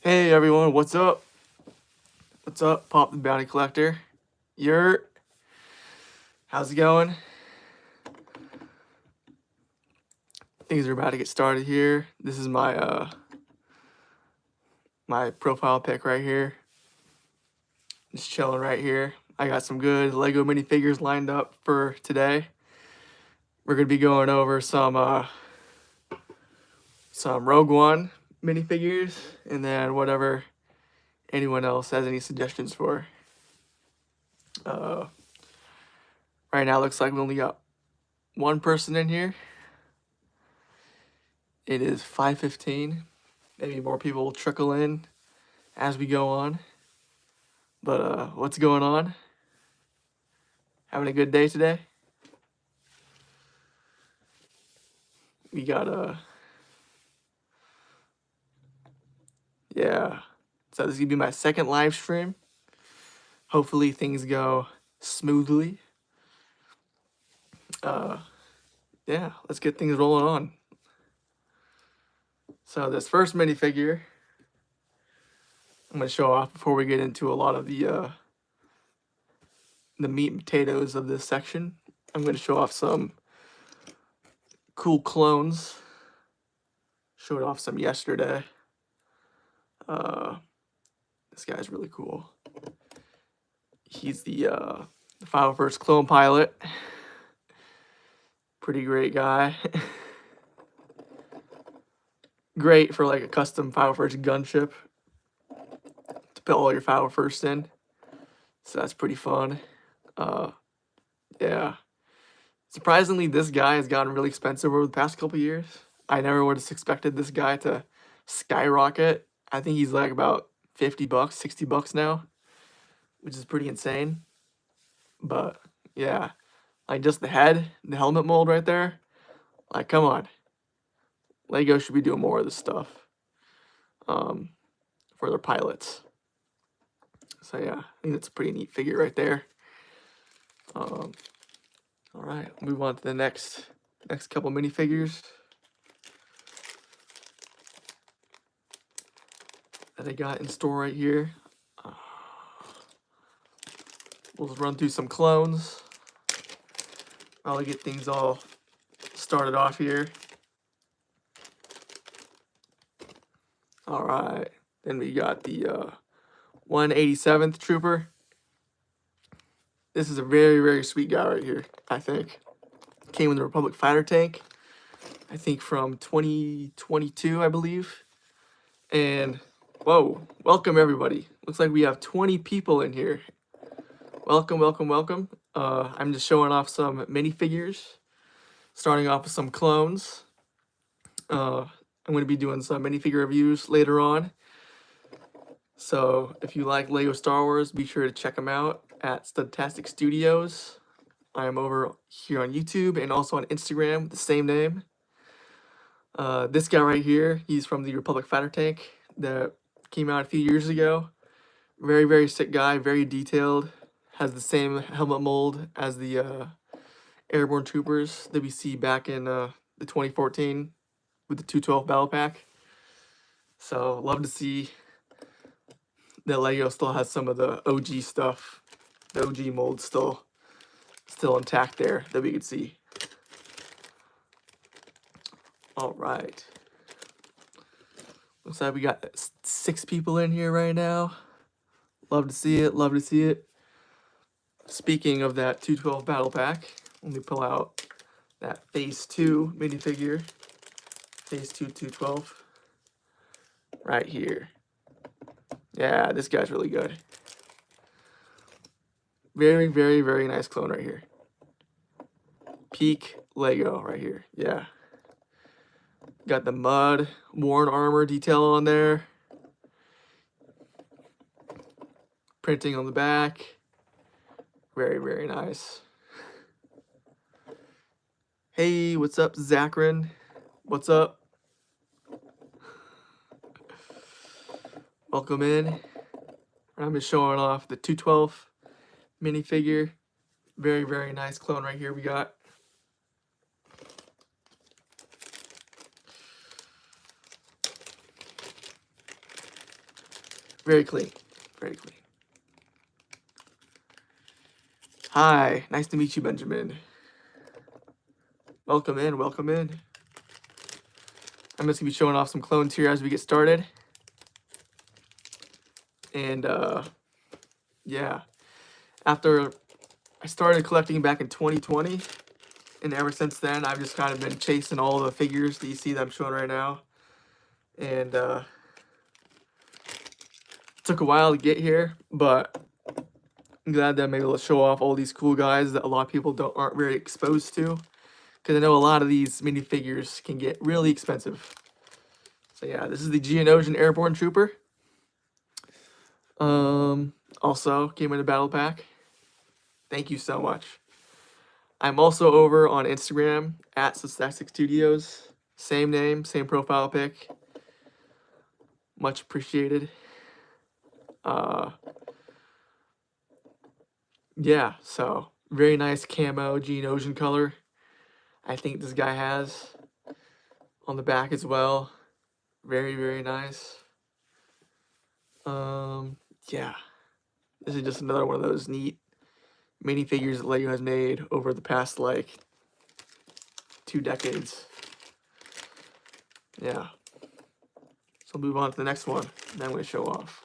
Hey everyone, what's up? What's up, Pop the Bounty Collector? How's it going? Things are about to get started here. This is my my profile pic right here. Just chilling right here. I got some good Lego minifigures lined up for today. We're gonna be going over some Rogue One minifigures, and then whatever anyone else has any suggestions for. Right now, looks like we only got one person in here. It is 5:15. Maybe more people will trickle in as we go on. But what's going on? Having a good day today? We got yeah. So this is gonna be my second live stream. Hopefully things go smoothly. Yeah, let's get things rolling on. So this first minifigure I'm gonna show off before we get into a lot of the meat and potatoes of this section. I'm gonna show off some cool clones. Showed off some yesterday. This guy's really cool. He's the 501st clone pilot. Pretty great guy. Great for like a custom 501st gunship to put all your 501st in. So that's pretty fun. Yeah. Surprisingly, this guy has gotten really expensive over the past couple years. I never would have expected this guy to skyrocket. I think he's like about $50, $60 now, which is pretty insane. But yeah, like just the head, the helmet mold right there. Like, come on. Lego should be doing more of this stuff for their pilots. So yeah, I think that's a pretty neat figure right there. All right, move on to the next couple minifigures that I got in store right here. We'll just run through some clones. I'll get things all started off here. All right, then we got the 187th Trooper. This is a very, very sweet guy right here, I think. Came in the Republic Fighter Tank, I think from 2022, I believe. And, whoa, welcome everybody. Looks like we have 20 people in here. Welcome, welcome, welcome. I'm just showing off some minifigures, starting off with some clones. I'm going to be doing some minifigure reviews later on. So if you like Lego Star Wars, be sure to check them out at Studtastic Studios. I am over here on YouTube and also on Instagram with the same name. This guy right here, he's from the Republic Fighter Tank that came out a few years ago. Very, very sick guy, very detailed. Has the same helmet mold as the Airborne Troopers that we see back in the 2014 with the 212 Battle Pack. So love to see that Lego still has some of the OG stuff, the OG mold still intact there that we could see. All right. Looks like we got 6 people in here right now. Love to see it. Love to see it. Speaking of that 212 Battle Pack, let me pull out that Phase 2 minifigure. Phase 2 212. Right here. Yeah, this guy's really good. Very, very, very nice clone right here. Peak Lego right here. Yeah. Got the mud, worn armor detail on there. Printing on the back. Very, very nice. Hey, what's up, Zachrin? What's up? Welcome in. I'm just showing off the 212 minifigure. Very, very nice clone right here we got. Very clean. Very clean. Hi, nice to meet you, Benjamin. Welcome in, welcome in. I'm just gonna be showing off some clones here as we get started. And yeah, after I started collecting back in 2020, and ever since then, I've just kind of been chasing all the figures that you see that I'm showing right now. And took a while to get here, but I'm glad that I'm able to show off all these cool guys that a lot of people aren't very exposed to. Because I know a lot of these minifigures can get really expensive. So yeah, this is the Geonosian Airborne Trooper. Also came in a battle pack. Thank you so much. I'm also over on Instagram at Studtastic Studios. Same name, same profile pic. Much appreciated. Yeah, so very nice camo Geonosian color. I think this guy has on the back as well. Very, very nice. Yeah, this is just another one of those neat minifigures that LEGO has made over the past like 2 decades. Yeah. So I'll move on to the next one, and then I'm going to show off.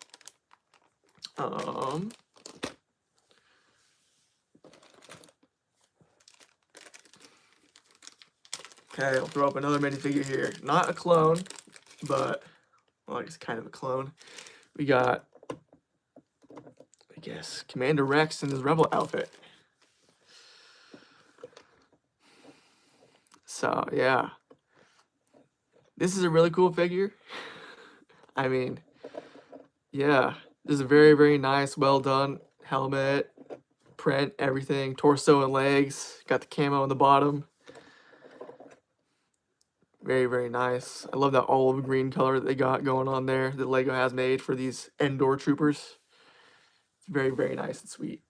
Okay, I'll throw up another minifigure here. Not a clone, but, well, I guess kind of a clone. We got, I guess, Commander Rex in his Rebel outfit. So, yeah. This is a really cool figure. I mean, yeah. This is a very, very nice, well done helmet, print, everything. Torso and legs. Got the camo on the bottom. Very, very nice. I love that olive green color that they got going on there that LEGO has made for these Andor troopers. It's very, very nice and sweet.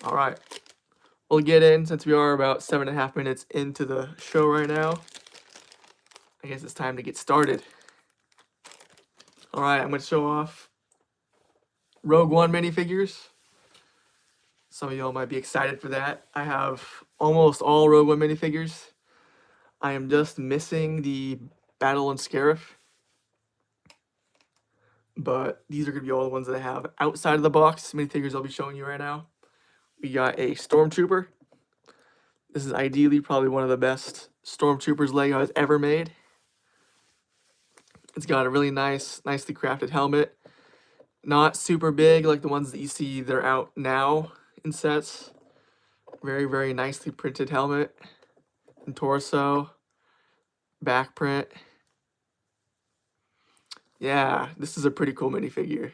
All right. We'll get in since we are about 7.5 minutes into the show right now. I guess it's time to get started. All right, I'm going to show off Rogue One minifigures. Some of y'all might be excited for that. I have almost all Rogue One minifigures. I am just missing the Battle and Scarif. But these are going to be all the ones that I have outside of the box. Minifigures I'll be showing you right now. We got a Stormtrooper. This is ideally probably one of the best Stormtroopers LEGO has ever made. It's got a really nice, nicely crafted helmet. Not super big like the ones that you see they're out now in sets. Very, very nicely printed helmet and torso. Back print. Yeah, this is a pretty cool minifigure.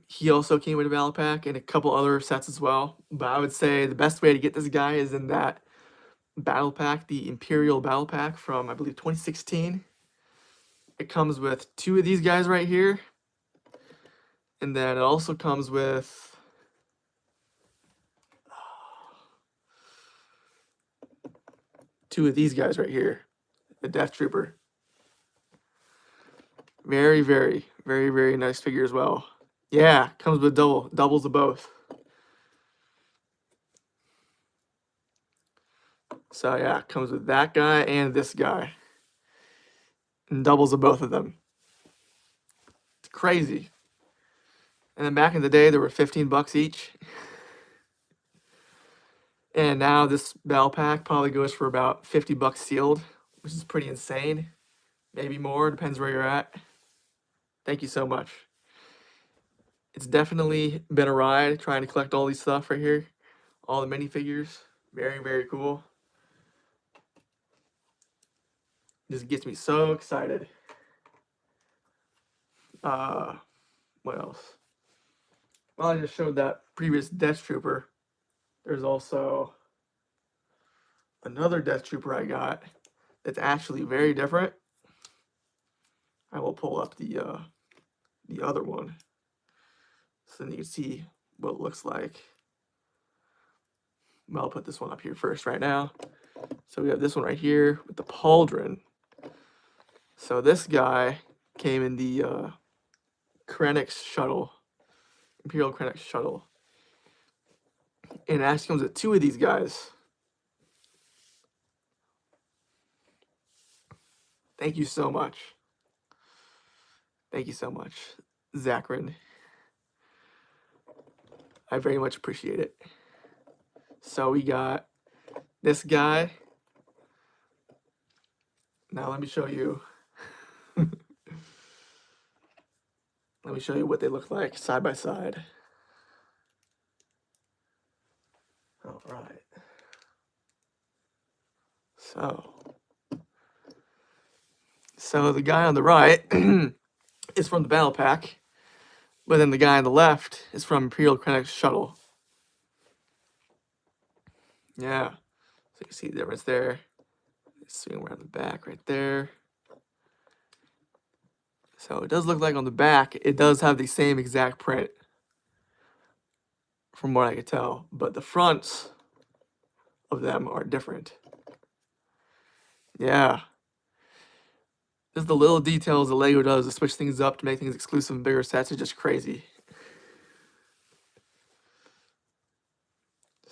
He also came with a battle pack and a couple other sets as well. But I would say the best way to get this guy is in that battle pack, the Imperial battle pack from, I believe, 2016. It comes with 2 of these guys right here. And then it also comes with two of these guys right here. The Death Trooper. Very, very, very, very nice figure as well. Yeah, comes with doubles of both. So yeah, comes with that guy and this guy. And doubles of both of them. It's crazy. And then back in the day, they were 15 bucks each. And now this battle pack probably goes for about 50 bucks sealed, which is pretty insane. Maybe more, depends where you're at. Thank you so much. It's definitely been a ride trying to collect all these stuff right here. All the minifigures. Very, very cool. Just gets me so excited. What else? Well, I just showed that previous Death Trooper. There's also another Death Trooper I got that's actually very different. I will pull up the other one so then you can see what it looks like. Well, I'll put this one up here first right now. So we have this one right here with the pauldron. So this guy came in the Krennic's shuttle, Imperial Krennic shuttle. And it actually comes with 2 of these guys. Thank you so much. Thank you so much, Zachrin. I very much appreciate it. So we got this guy. Now let me show you. Let me show you what they look like side by side. All right. So the guy on the right is from the battle pack, but then the guy on the left is from Imperial Krennic's shuttle. Yeah. So you see the difference there. Swing around the back right there. So it does look like on the back, it does have the same exact print from what I could tell, but the fronts of them are different. Yeah. Just the little details that LEGO does to switch things up to make things exclusive and bigger sets is just crazy.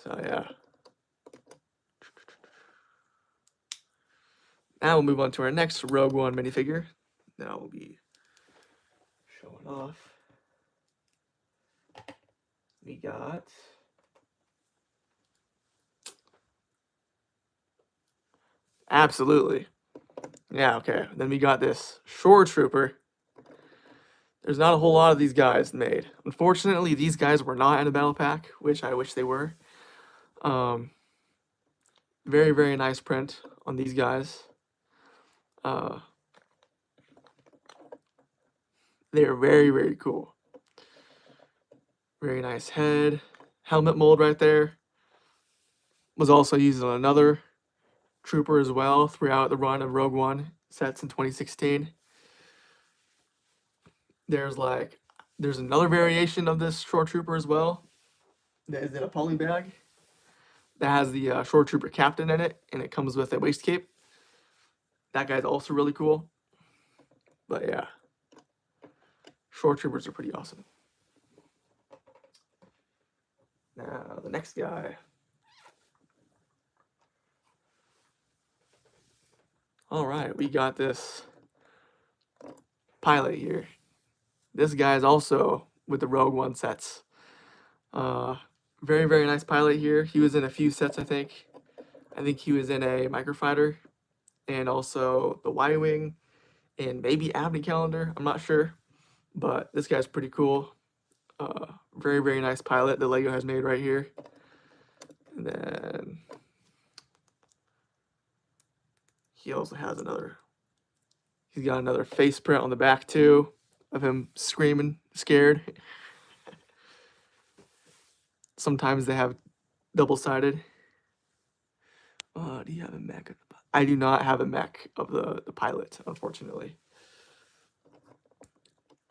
So yeah. Now we'll move on to our next Rogue One minifigure. Now we'll be showing off. We got absolutely. Yeah, okay. Then we got this Shore Trooper. There's not a whole lot of these guys made. Unfortunately, these guys were not in a battle pack, which I wish they were. Very, very nice print on these guys. They're very, very cool. Very nice head. Helmet mold right there. Was also used on another Trooper as well throughout the run of Rogue One sets in 2016. There's another variation of this Shore Trooper as well that is in a poly bag that has the Shore Trooper captain in it, and it comes with a waist cape. That guy's also really cool. But yeah, Shore Troopers are pretty awesome. Now, the next guy. All right, we got this pilot here. This guy is also with the Rogue One sets. Very, very nice pilot here. He was in a few sets, I think. I think he was in a Microfighter and also the Y-Wing and maybe Abney Calendar. I'm not sure, but this guy's pretty cool. Very, very nice pilot that LEGO has made right here. And then he also has he's got another face print on the back too of him screaming, scared. Sometimes they have double-sided. Do you have a mech? I do not have a mech of the pilot, unfortunately.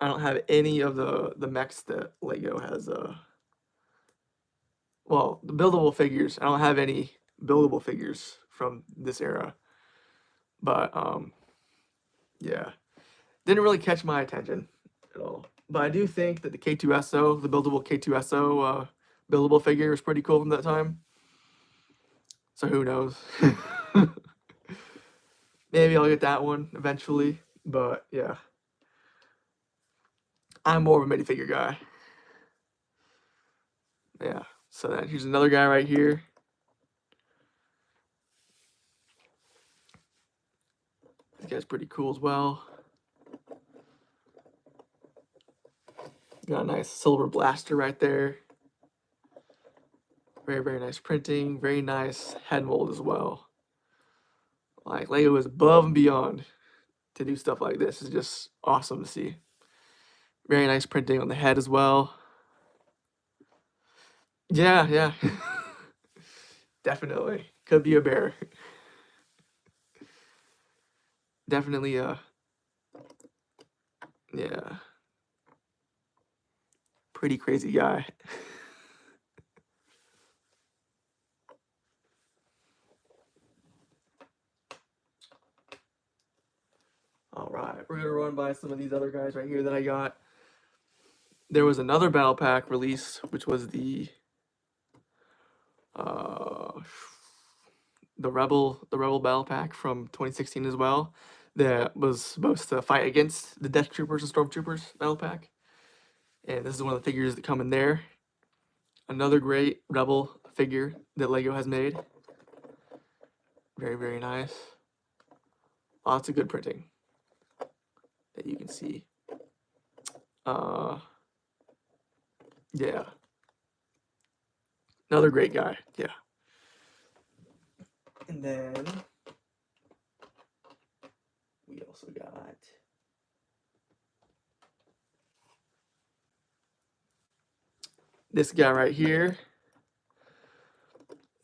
I don't have any of the mechs that LEGO has. Well, the buildable figures. I don't have any buildable figures from this era. But yeah, didn't really catch my attention at all. But I do think that the K2SO, the buildable K2SO buildable figure is pretty cool from that time. So who knows? Maybe I'll get that one eventually. But yeah, I'm more of a minifigure guy. Yeah. So then here's another guy right here. This guy's pretty cool as well. Got a nice silver blaster right there. Very, very nice printing. Very nice head mold as well. Like, LEGO is above and beyond to do stuff like this. It's just awesome to see. Very nice printing on the head as well. Yeah, yeah. Definitely. Could be a bear. Definitely, yeah. Pretty crazy guy. All right, we're gonna run by some of these other guys right here that I got. There was another battle pack release, which was the Rebel battle pack from 2016 as well. That was supposed to fight against the Death Troopers and Stormtroopers battle pack. And this is one of the figures that come in there. Another great Rebel figure that LEGO has made. Very, very nice. Lots of good printing that you can see. Yeah. Another great guy. Yeah. And then we also got this guy right here.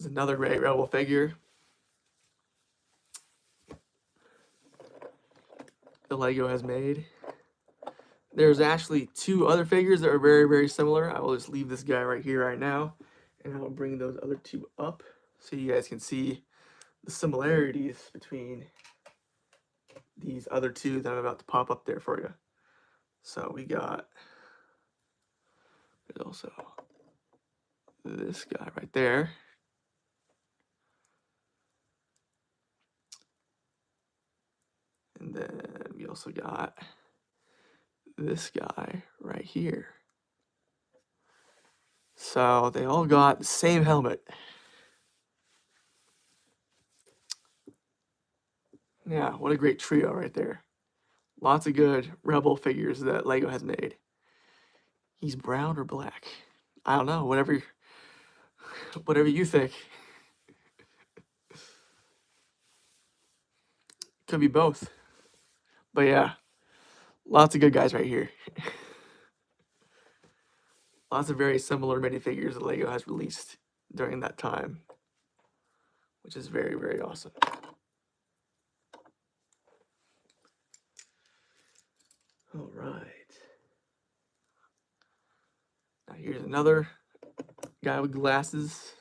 Is another great Rebel figure. The LEGO has made. There's actually two other figures that are very, very similar. I will just leave this guy right here right now, and I will bring those other two up so you guys can see the similarities between these other two that I'm about to pop up there for you. So we got, there's also this guy right there. And then we also got this guy right here. So they all got the same helmet. Yeah, what a great trio right there. Lots of good Rebel figures that LEGO has made. He's brown or black? I don't know, whatever you think. Could be both. But yeah, lots of good guys right here. Lots of very similar minifigures that LEGO has released during that time, which is very, very awesome. All right. Now here's another guy with glasses.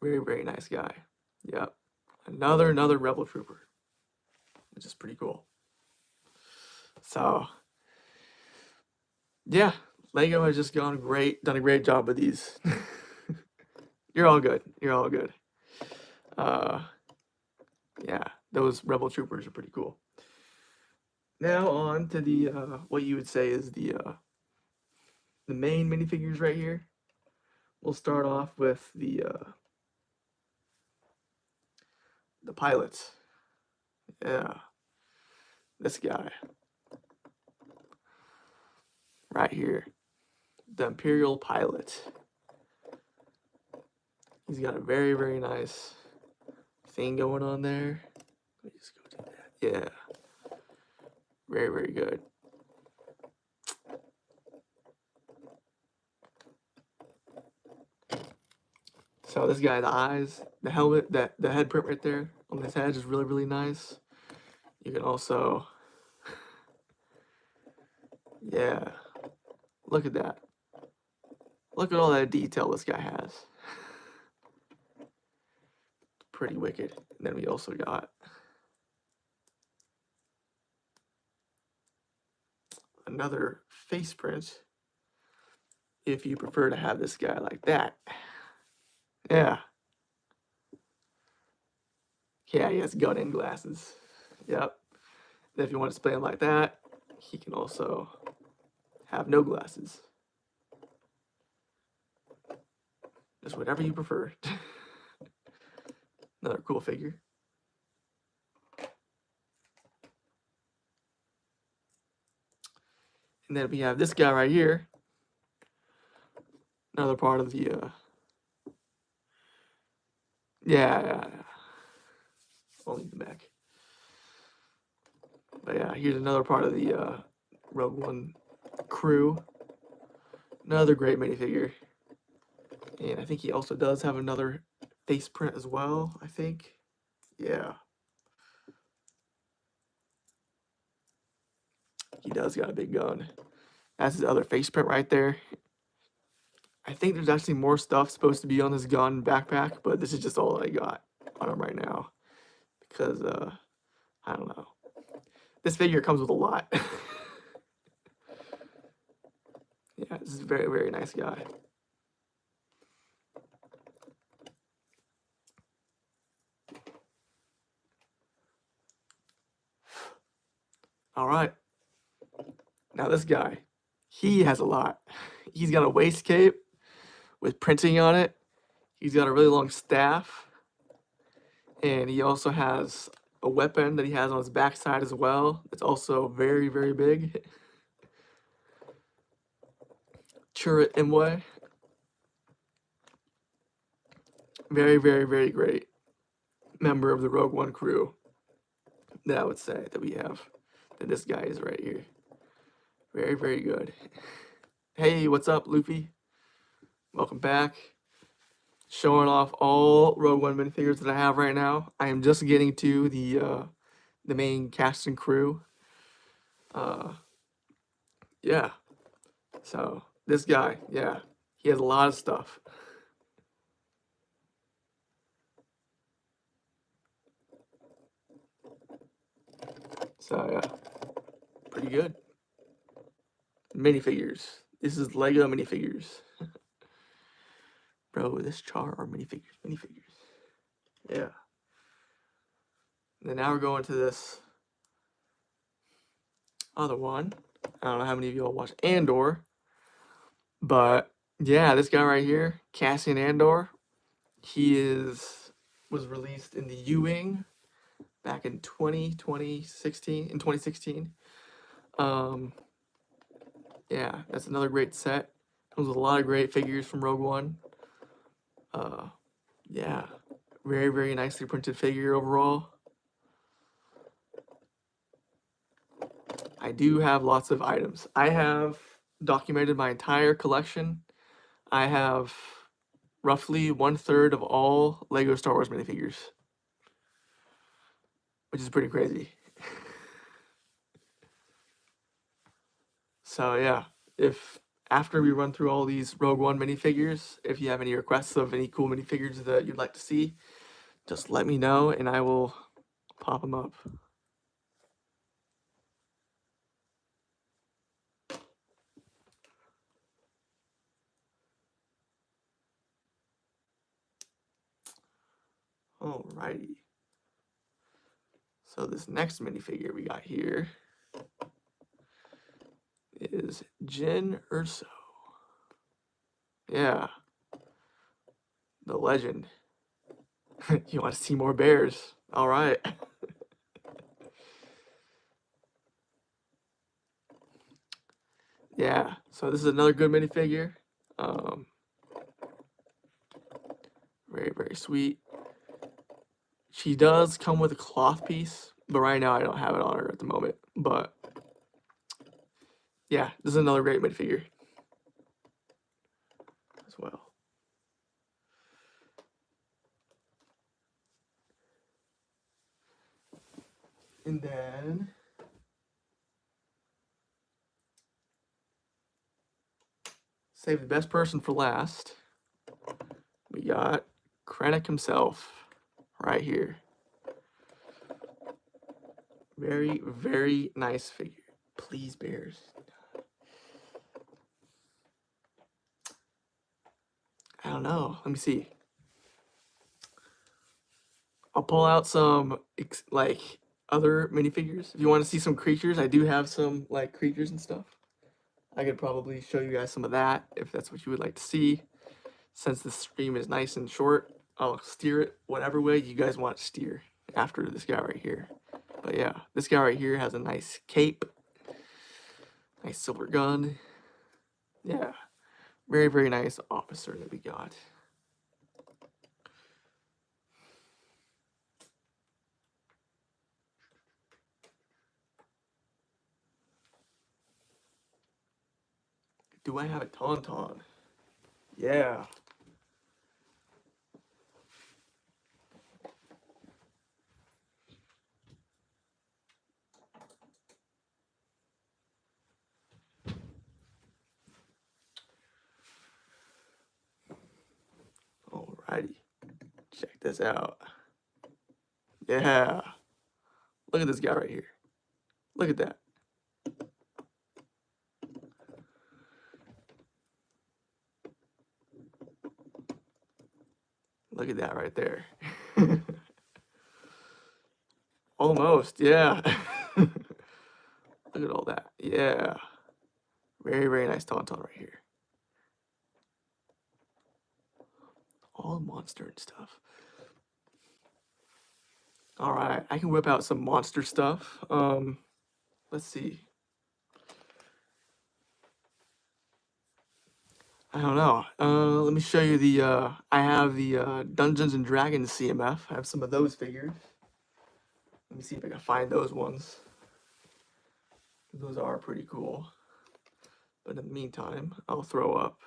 Very, very nice guy. Yep. Another Rebel Trooper, which is pretty cool. So, yeah, LEGO has just done a great job with these. You're all good. You're all good. Yeah, those Rebel Troopers are pretty cool. Now on to the what you would say is the main minifigures right here. We'll start off with the pilots. Yeah, this guy right here, the Imperial pilot. He's got a very, very nice thing going on there. Let me just go do that. Yeah, very, very good. So this guy, the eyes, the helmet, the head print right there on his head is really, really nice. You can also, yeah, look at that. Look at all that detail this guy has. Pretty wicked. And then we also got another face print if you prefer to have this guy like that. Yeah. Yeah, he has gun and glasses. Yep. And if you want to display him like that, he can also have no glasses. Just whatever you prefer. Another cool figure. And then we have this guy right here. Another part of the yeah. I'll leave the back. But yeah, here's another part of the Rogue One crew. Another great minifigure. And I think he also does have another face print as well, I think. Yeah. He does got a big gun. That's his other face print right there. I think there's actually more stuff supposed to be on this gun backpack, but this is just all I got on him right now. Because, I don't know. This figure comes with a lot. Yeah, this is a very, very nice guy. All right. Now this guy, he has a lot. He's got a waist cape with printing on it. He's got a really long staff. And he also has a weapon that he has on his backside as well. It's also very, very big. Chirrut Imwe. Very, very, very great member of the Rogue One crew that I would say that we have. That this guy is right here. Very, very good. Hey, what's up, Luffy? Welcome back. Showing off all Rogue One minifigures that I have right now. I am just getting to the main cast and crew. Yeah. So this guy, yeah, he has a lot of stuff. So yeah, pretty good. Minifigures. This is Lego minifigures. Bro, this char are minifigures. Minifigures. Yeah. And then now we're going to this other one. I don't know how many of you all watch Andor. But yeah, this guy right here, Cassian Andor, was released in the U-Wing back in 2016. Yeah, that's another great set. Comes with a lot of great figures from Rogue One. Yeah, very, very nicely printed figure overall. I do have lots of items. I have documented my entire collection. I have roughly 1/3 of all Lego Star Wars minifigures, which is pretty crazy. So yeah, if after we run through all these Rogue One minifigures, if you have any requests of any cool minifigures that you'd like to see, just let me know and I will pop them up. Alrighty. So this next minifigure we got here is Jyn Erso. Yeah. The legend. You want to see more bears? All right. Yeah. So this is another good minifigure. Very, very sweet. She does come with a cloth piece, but right now I don't have it on her at the moment. But yeah, this is another great minifigure as well. And then save the best person for last. We got Krennic himself right here. Very, very nice figure. Please, bears. I don't know. Let me see. I'll pull out some like other minifigures. If you want to see some creatures, I do have some like creatures and stuff. I could probably show you guys some of that if that's what you would like to see. Since the stream is nice and short, I'll steer it whatever way you guys want to steer after this guy right here. But yeah, this guy right here has a nice cape, nice silver gun. Yeah, very, very nice officer that we got. Do I have a Tauntaun? Yeah. Alrighty. Check this out. Yeah. Look at this guy right here. Look at that. Look at that right there. Almost, yeah. Look at all that. Yeah. Very, very nice Tauntaun right here. All monster and stuff. All right, I can whip out some monster stuff. Let's see. I don't know. Let me show you the, I have the Dungeons and Dragons CMF. I have some of those figures. Let me see if I can find those ones. Those are pretty cool. But in the meantime, I'll throw up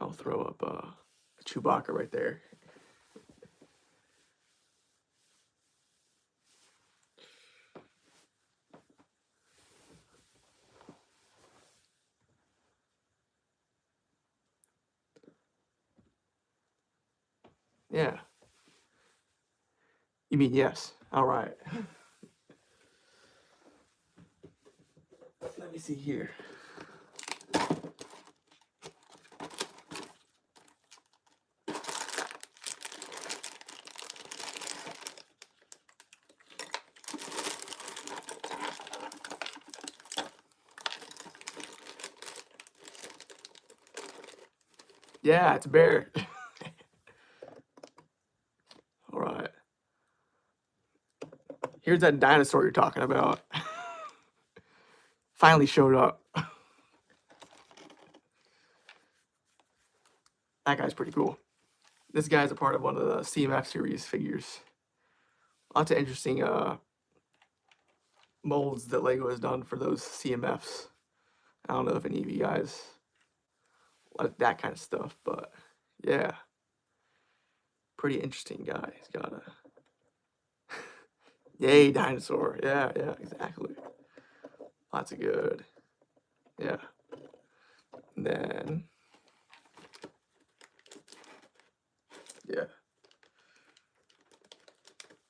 a Chewbacca right there. Yeah. You mean yes. All right. Let me see here. Yeah, it's a bear. All right. Here's that dinosaur you're talking about. Finally showed up. That guy's pretty cool. This guy's a part of one of the CMF series figures. Lots of interesting molds that Lego has done for those CMFs. I don't know if any of you guys like that kind of stuff, but yeah. Pretty interesting guy. He's got a yay dinosaur. Yeah, exactly. Lots of good. Yeah. And then yeah.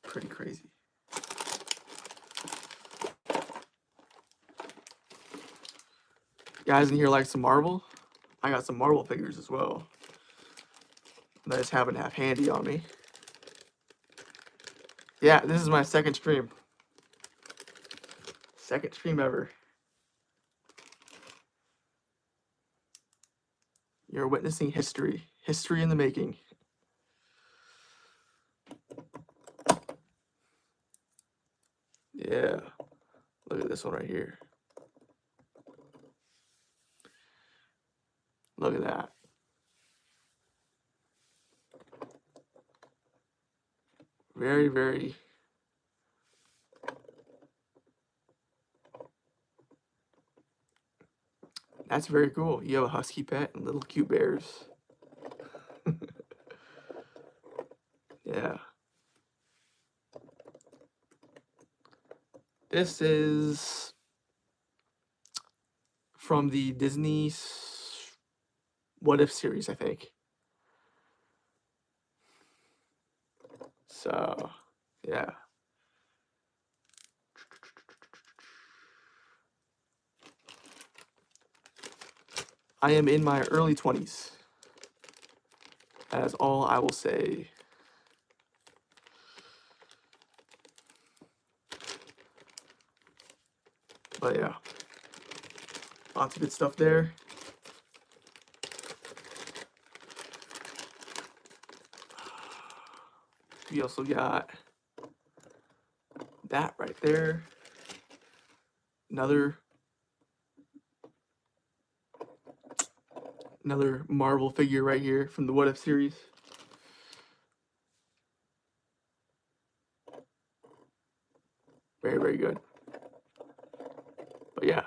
Pretty crazy. Guys in here like some Marvel? I got some Marvel figures as well. And I just happen to have handy on me. Yeah, this is my second stream. Second stream ever. You're witnessing history. History in the making. Yeah. Look at this one right here. Look at that. Very, very. That's very cool. You have a husky pet and little cute bears. Yeah. This is from the Disney What If series, I think. So, yeah. I am in my early 20s. That is all I will say. But yeah, lots of good stuff there. We also got that right there. Another Marvel figure right here from the What If series. Very, very good. But yeah.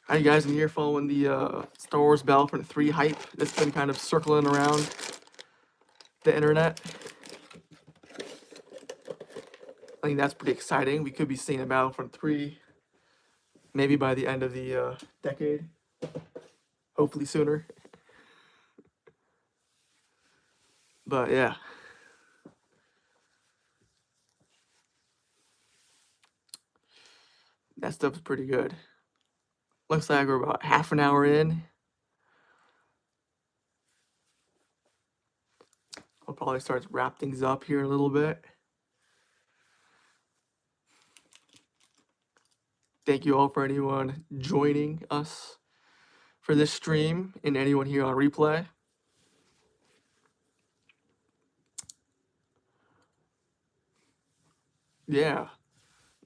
How you guys in here following the Star Wars Battlefront 3 hype that's been kind of circling around the internet? I think that's pretty exciting. We could be seeing a Battlefront 3 maybe by the end of the decade. hopefully sooner. But yeah. That stuff's pretty good. Looks like we're about half an hour in. I'll probably start to wrap things up here a little bit. Thank you all for anyone joining us for this stream and anyone here on replay. Yeah.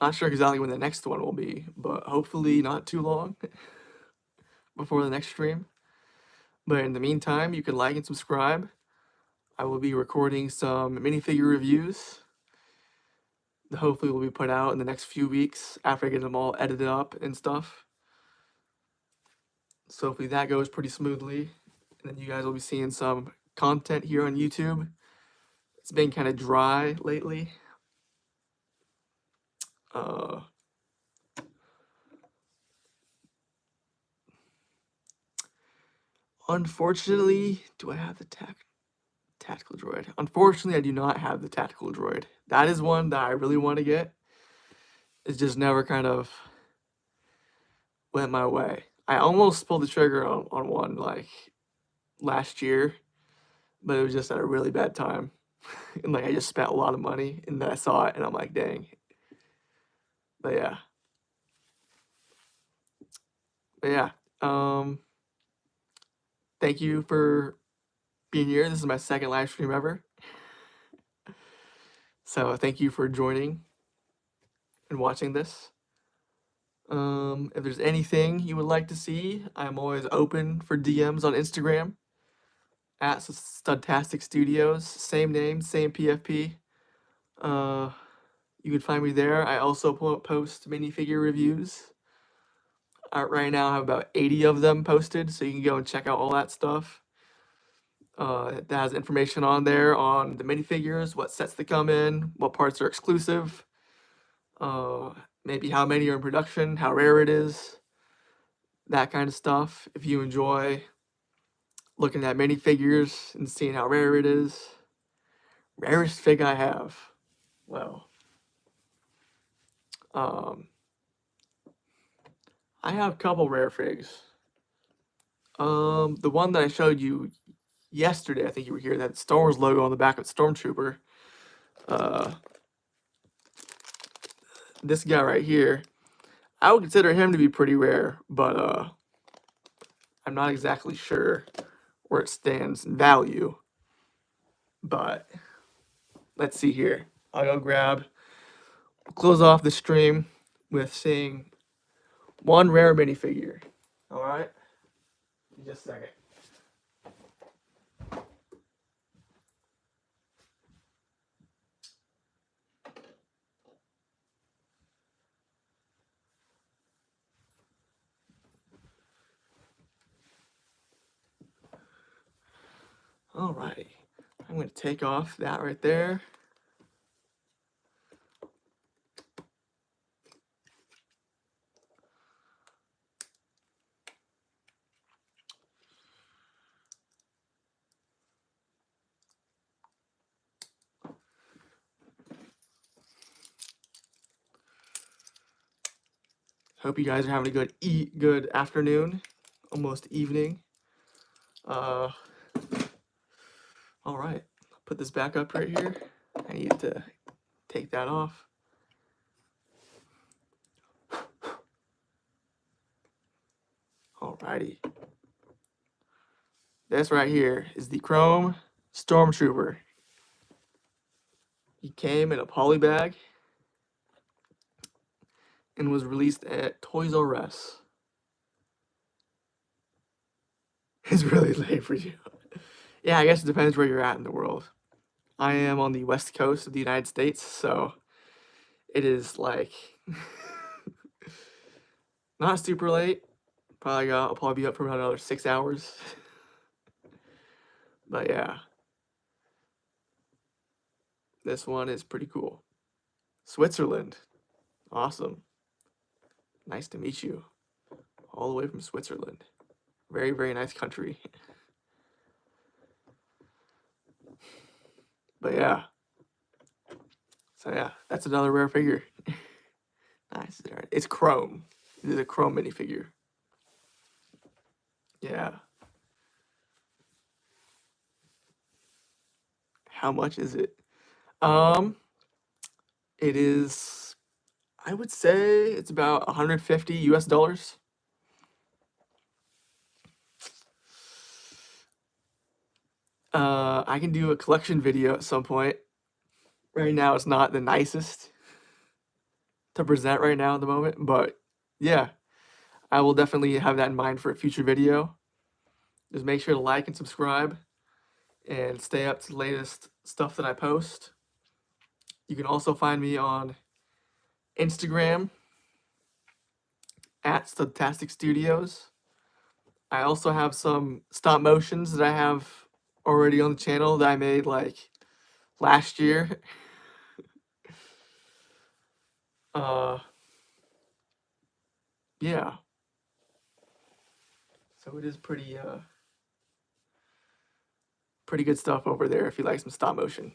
Not sure exactly when the next one will be, but hopefully not too long before the next stream. But in the meantime, you can like and subscribe. I will be recording some minifigure reviews that hopefully will be put out in the next few weeks after I get them all edited up and stuff. So hopefully that goes pretty smoothly. And then you guys will be seeing some content here on YouTube. It's been kind of dry lately. Unfortunately, do I have the tactical droid? Unfortunately, I do not have the tactical droid. That is one that I really want to get. It's just never kind of went my way. I almost pulled the trigger on one like last year, but it was just at a really bad time. And like I just spent a lot of money and then I saw it and I'm like, dang. But yeah. Thank you for being here. This is my second live stream ever. So thank you for joining and watching this. If there's anything you would like to see, I'm always open for DMs on Instagram at Studtastic Studios. Same name, same PFP. You can find me there. I also post minifigure reviews. Right now I have about 80 of them posted, so you can go and check out all that stuff. That has information on there on the minifigures, what sets they come in, what parts are exclusive, maybe how many are in production, how rare it is, that kind of stuff. If you enjoy looking at minifigures and seeing how rare it is, rarest fig I have. Well, I have a couple rare figs. The one that I showed you yesterday, I think you were here, that Star Wars logo on the back of Stormtrooper. This guy right here, I would consider him to be pretty rare, but I'm not exactly sure where it stands in value. But let's see here. I'll go close off the stream with saying one rare minifigure. All right? Just a second. All right. I'm going to take off that right there. Hope you guys are having a good afternoon, almost evening. All right, put this back up right here. I need to take that off. Alrighty. This right here is the Chrome Stormtrooper. He came in a poly bag and was released at Toys R Us. It's really late for you. Yeah, I guess it depends where you're at in the world. I am on the west coast of the United States, so it is like not super late. I'll probably be up for about another 6 hours. But yeah, this one is pretty cool. Switzerland, awesome. Nice to meet you, all the way from Switzerland. Very, very nice country. But yeah. So yeah, that's another rare figure. Nice. It's chrome. It is a chrome minifigure. Yeah. How much is it? It is, I would say it's about 150 US dollars. I can do a collection video at some point. Right now, it's not the nicest to present right now at the moment, but yeah, I will definitely have that in mind for a future video. Just make sure to like and subscribe and stay up to the latest stuff that I post. You can also find me on Instagram at Studtastic Studios. I also have some stop motions that I have already on the channel that I made like last year. Yeah. So it is pretty good stuff over there if you like some stop motion.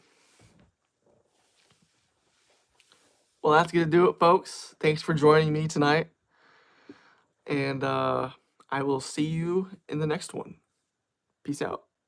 Well, that's gonna do it, folks. Thanks for joining me tonight. And I will see you in the next one. Peace out.